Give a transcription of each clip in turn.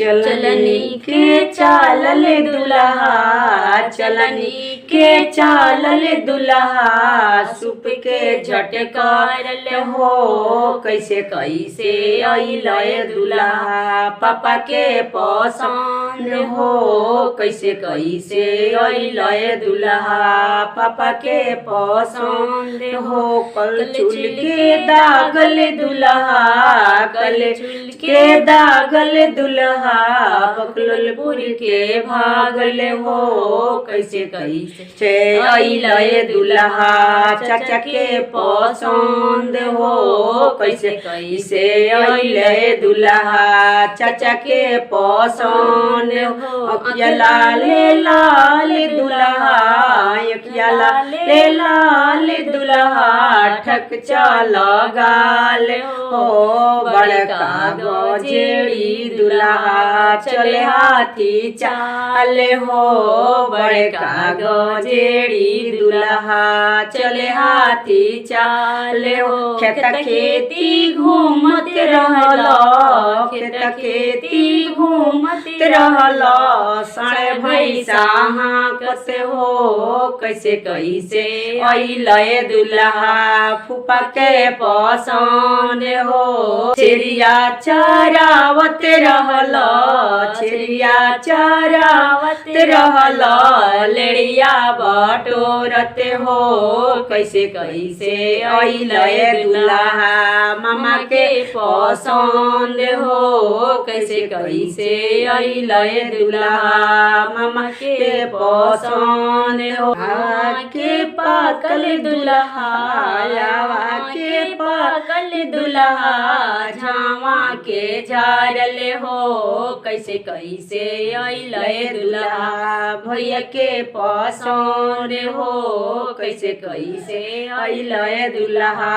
चलनी के चालल दुल्हा, चलनी के चालल दुल्हा, सुप के झटकारल हो। कैसे कैसे अइले दुल्हा, पापा के पसंद हो। कैसे कैसे अइले दुल्हा, पापा के पसंद हो। कल चुल के दागल दुल्हा, कल चुल के दागल दुल्हा, बकललपुर के भागल हो। कैसे कैसे अइले दुल्हा, चाचा के पसंद हो। कैसे कैसे अइले दुल्हा, चाचा के पसंद हो। अखिया लाल लाल दुल्हा, अखिया लाल लाल दुल्हा, ठक चल गाल हो। बड़का गजेड़ी दुल्हा, चले हाथी चाल हो। बड़का गजेड़ी दुल्हा, चले हाथी चाल हो। खेत खेती घूमत रहल, खेत खेती घूमत रहल, साढ़े भैंसा हाँकत हो। कैसे कैसे अइले दुल्हा, फूफा के पसंद हो। चिड़िया चरावत रहल, चिड़िया चरावत रहल, लेड़िया बटोरत हो। कैसे कैसे अइले दुल्हा, मामा के पसंद हो। कैसे कैसे अइले दुल्हा, मामा के पसंद हो। के पाकल दुल्हा, आवा के पाकल दुल्हा, झावा के झारल हो। कैसे कैसे अइले दुल्हा, भैया के पसंद हो। कैसे कैसे अइले दुल्हा,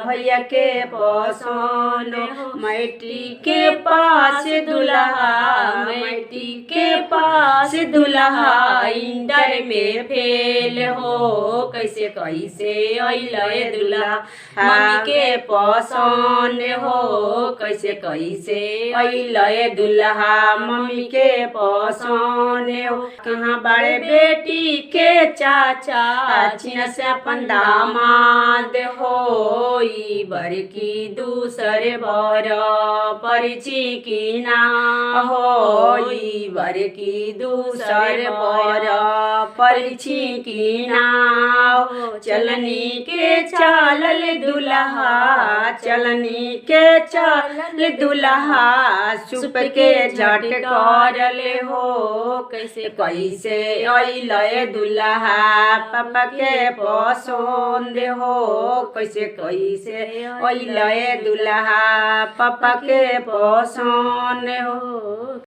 भैया के पसंद हो। मैट्री के पास दुल्हा, मैट्री के पास दुल्हा, इंटर में फेल हो। कैसे कैसे अइले दुल्हा, मम्मी के पसंद हो। कैसे कैसे अइले दुल्हा, मम्मी के पसंद हो। कहाँ बड़े बेटी के चाचा, चीन से अपन दामाद हो। बड़की दूसरे बर परिची की ना हो। बड़की दूसरे बर परिची की ना हो। चलनी के चालल दुल्हा, चलनी के चालल दुल्हा, सुप के झटकारल हो। कैसे कैसे अइले दुल्हा, पापा के पसंद हो। कैसे कैसे अइले दुल्हा, पापा के पसंद हो।